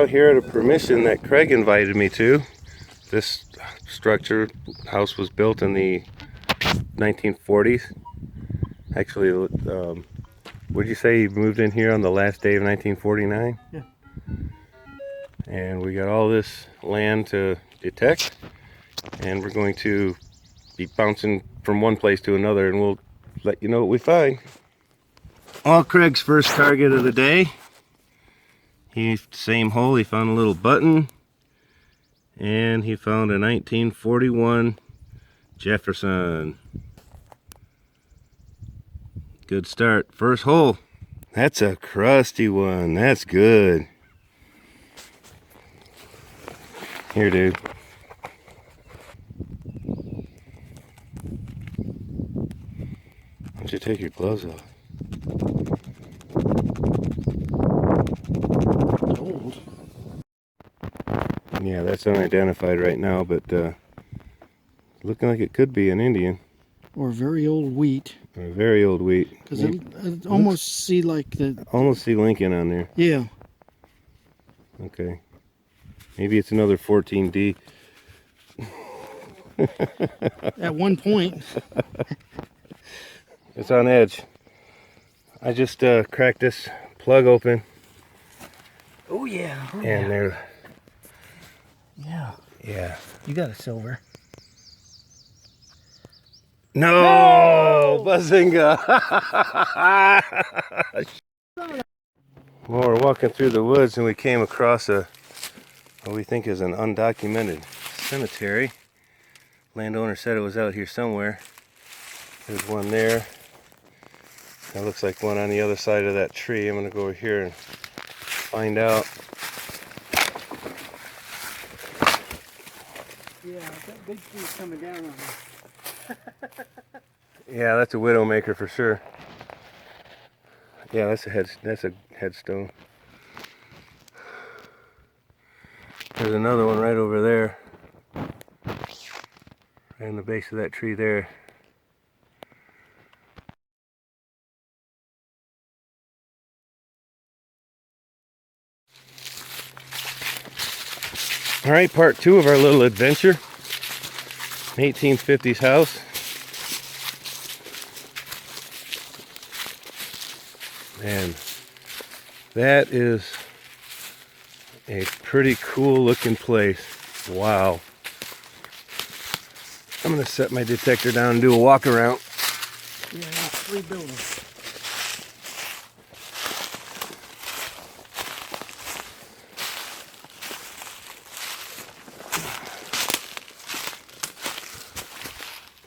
out here at a permission that Craig invited me to. This house was built in the 1940s. Actually, would you say he moved in here on the last day of 1949? Yeah. And we got all this land to detect, and we're going to be bouncing from one place to another, and we'll let you know what we find. All Craig's first target of the day. Same hole, he found a little button, and he found a 1941 Jefferson. Good start. First hole. That's a crusty one. That's good. Here, dude. Why don't you take your gloves off? Old. Yeah, that's unidentified right now, but looking like it could be an Indian. Or very old wheat. Or very old wheat. Because I almost see like the... Almost see Lincoln on there. Yeah. Okay. Maybe it's another 14D. At one point. It's on edge. I just cracked this plug open. Oh yeah. Oh, and there. Yeah. Yeah. You got a silver. No! Bazinga! Well, we're walking through the woods and we came across what we think is an undocumented cemetery. Landowner said it was out here somewhere. There's one there. That looks like one on the other side of that tree. I'm going to go over here and find out. Yeah, that big tree's coming down on me. Yeah, that's a widowmaker for sure. Yeah, that's a headstone. There's another one right over there. Right in the base of that tree there. All right, part two of our little adventure. 1850s house. And that is a pretty cool looking place. Wow. I'm gonna set my detector down and do a walk around. Yeah, there's 3 buildings.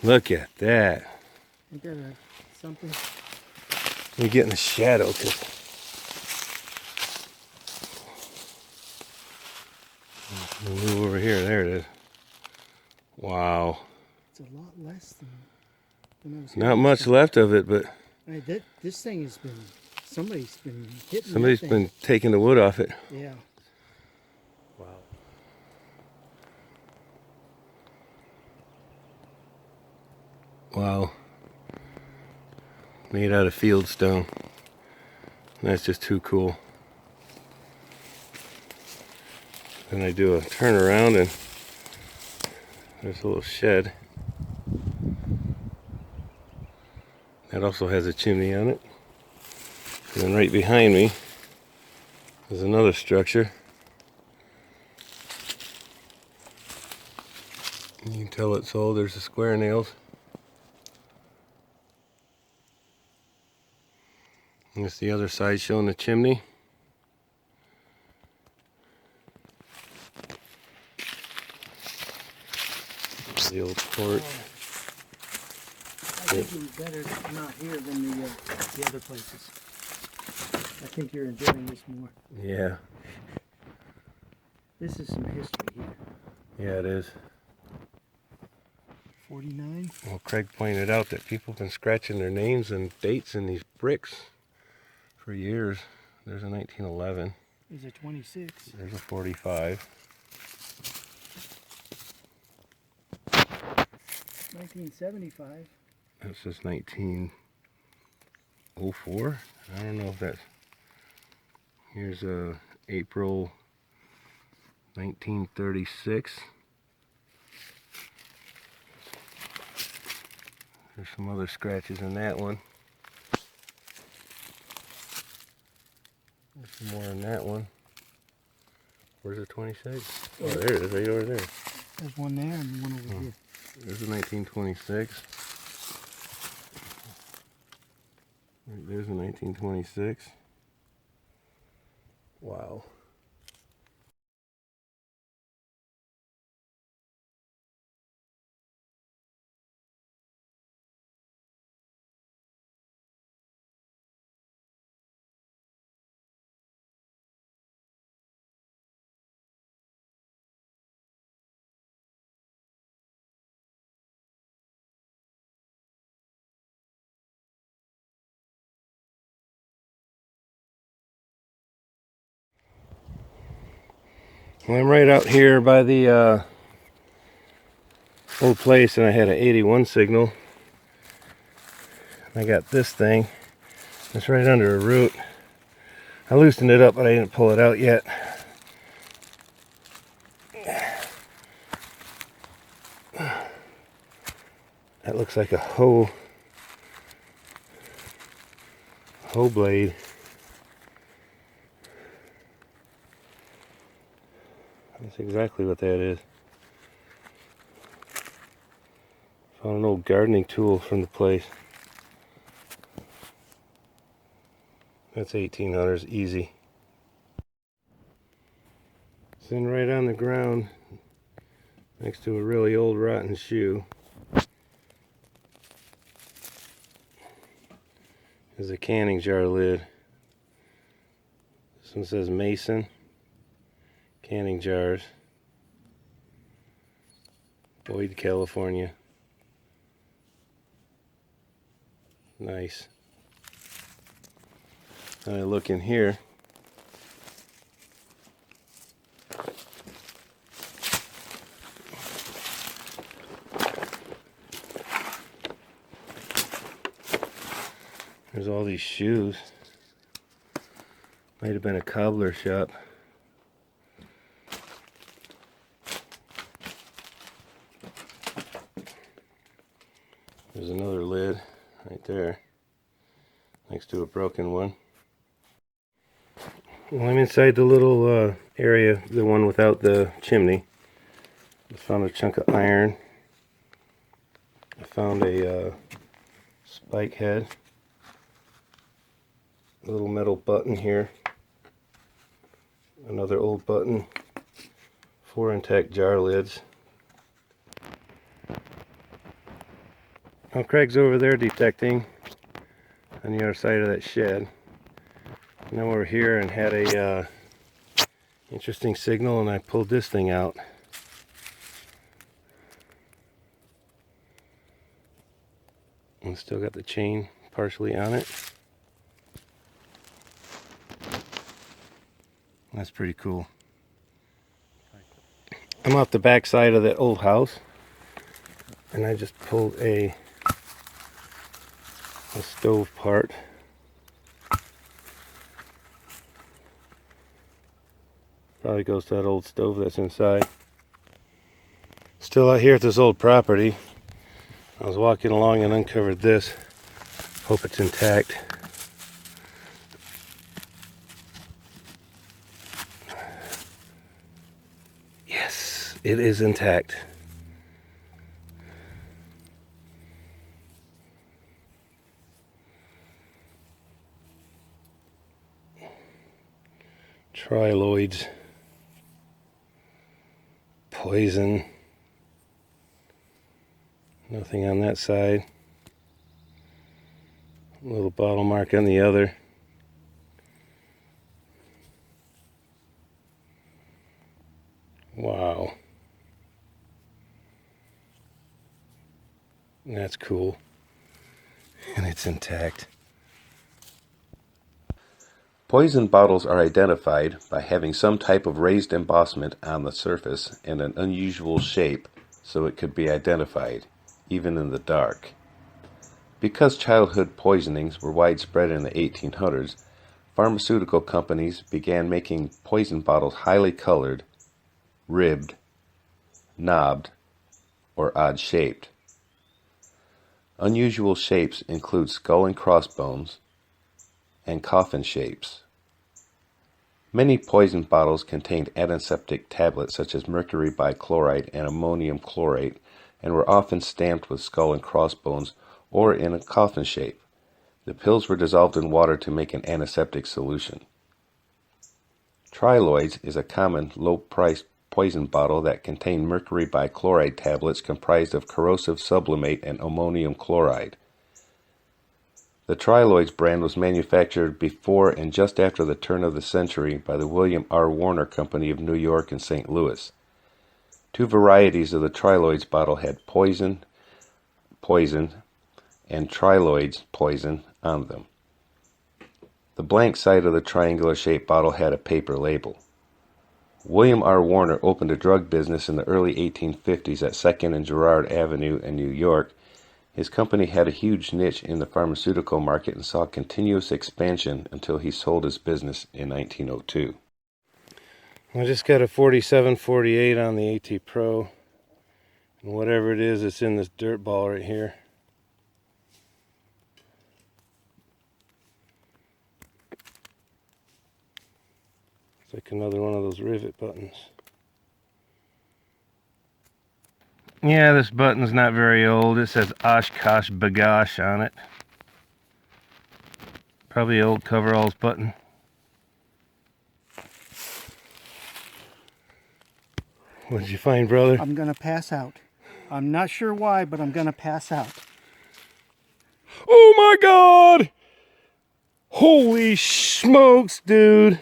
Look at that. You got something? Let me get in the shadow. We'll move over here. There it is. Wow. It's a lot less than I was. Not much left of it, but this thing has been, somebody's been hitting. Somebody's been taking the wood off it. Yeah. Wow. Wow. Made out of field stone. That's just too cool. Then I do a turn around and there's a little shed. That also has a chimney on it. And then right behind me is another structure. You can tell it's old. There's the square nails. And it's the other side showing the chimney. The old court. I think it was better not here than the other places. I think you're enjoying this more. Yeah. This is some history here. Yeah, it is. 49. Well, Craig pointed out that people have been scratching their names and dates in these bricks for years. There's a 1911. There's a 26. There's a 45. 1975. That's just 1904. I don't know if that's... Here's April 1936. There's some other scratches in that one. There's some more in that one. Where's the 26? Oh, there it is, right over there. There's one there and one over here. There's a 1926. Right there's a 1926. Wow. Well, I'm right out here by the old place, and I had an 81 signal. I got this thing. It's right under a root. I loosened it up, but I didn't pull it out yet. That looks like a hoe blade. That's exactly what that is. Found an old gardening tool from the place. That's 1800s, easy. It's in right on the ground next to a really old rotten shoe. There's a canning jar lid. This one says Mason. Canning jars. Boyd, California. Nice. I look in here. There's all these shoes. Might have been a cobbler shop. There's another lid right there next to a broken one. Well, I'm inside the little area, the one without the chimney. I found a chunk of iron. I found a spike head. A little metal button here. Another old button. 4 intact jar lids. Now Craig's over there detecting on the other side of that shed. Now we're here and had a interesting signal, and I pulled this thing out. And still got the chain partially on it. That's pretty cool. I'm off the back side of that old house, and I just pulled a stove part. Probably goes to that old stove that's inside. Still out here at this old property. I was walking along and uncovered this. Hope it's intact. Yes, it is intact. Triloids. Poison. Nothing on that side. A little bottle mark on the other. Wow. That's cool. And it's intact. Poison bottles are identified by having some type of raised embossment on the surface and an unusual shape, so it could be identified, even in the dark. Because childhood poisonings were widespread in the 1800s, pharmaceutical companies began making poison bottles highly colored ribbed, knobbed, or odd-shaped. Unusual shapes include skull and crossbones and coffin shapes. Many poison bottles contained antiseptic tablets such as mercury bichloride and ammonium chlorate and were often stamped with skull and crossbones or in a coffin shape. The pills were dissolved in water to make an antiseptic solution. Triloids is a common low-priced poison bottle that contained mercury bichloride tablets comprised of corrosive sublimate and ammonium chloride. The Triloids brand was manufactured before and just after the turn of the century by the William R. Warner Company of New York and St. Louis. Two varieties of the Triloids bottle had poison, and Triloids poison on them. The blank side of the triangular-shaped bottle had a paper label. William R. Warner opened a drug business in the early 1850s at 2nd and Girard Avenue in New York. His company had a huge niche in the pharmaceutical market and saw continuous expansion until he sold his business in 1902. I just got a 4748 on the AT Pro. And whatever it is, it's in this dirt ball right here. It's like another one of those rivet buttons. Yeah, this button's not very old. It says Oshkosh Bagosh on it. Probably an old coveralls button. What did you find, brother? I'm gonna pass out. I'm not sure why, but I'm gonna pass out. Oh my God! Holy smokes, dude!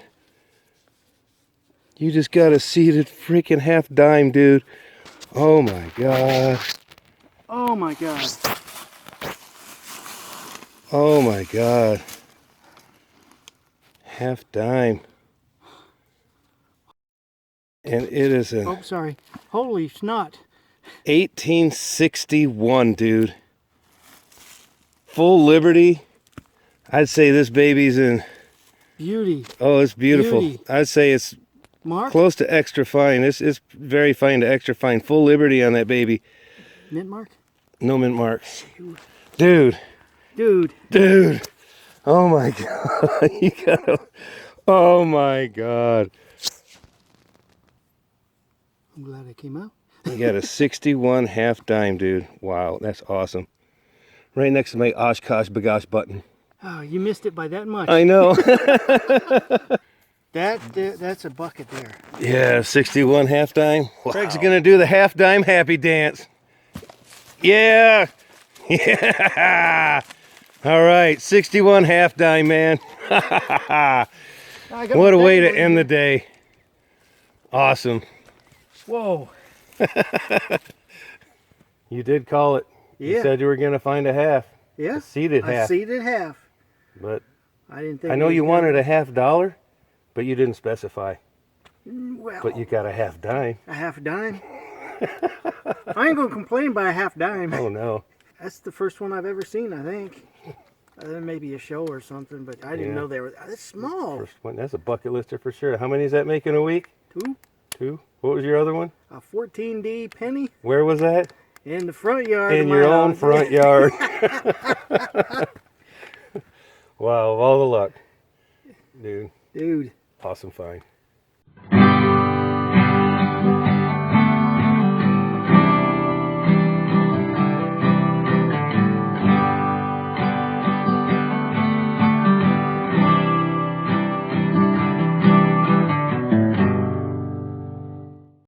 You just got a seated freaking half dime, dude. Oh my God. Oh my God. Oh my God. Half dime. And it is an Oh, sorry. Holy snot. 1861, dude. Full Liberty. I'd say this baby's in... Beauty. Oh, it's beautiful. Beauty. I'd say it's Mark? close to extra fine. It's very fine to extra fine. Full Liberty on that baby. Mint mark? No mint marks. Dude. Dude. Dude. Oh my God. You gotta... Oh my God. I'm glad it came out. You got a 61 half dime, dude. Wow, that's awesome. Right next to my Oshkosh Bagosh button. Oh, you missed it by that much. I know. That's a bucket there. Yeah, 61 half dime. Wow. Craig's gonna do the half dime happy dance. Yeah. Yeah. All right, 61 half dime, man. What a way to end the day. Awesome. Whoa. You did call it. Yeah. You said you were gonna find a half. Yeah. A seated half. A seated half. But I didn't think. I know you wanted a $50, but you didn't specify. Well, But you got a half dime. a half dime. I ain't gonna complain by a half dime. Oh no. That's the first one I've ever seen, I think. Maybe a show or something, but I didn't know they were. That's small. First one. That's a bucket lister for sure. How many is that making a week? Two. Two. What was your other one? A 14D penny Where was that? in the front yard. In of your my own house. front yard. Wow, of all the luck. Dude, Dude. awesome find.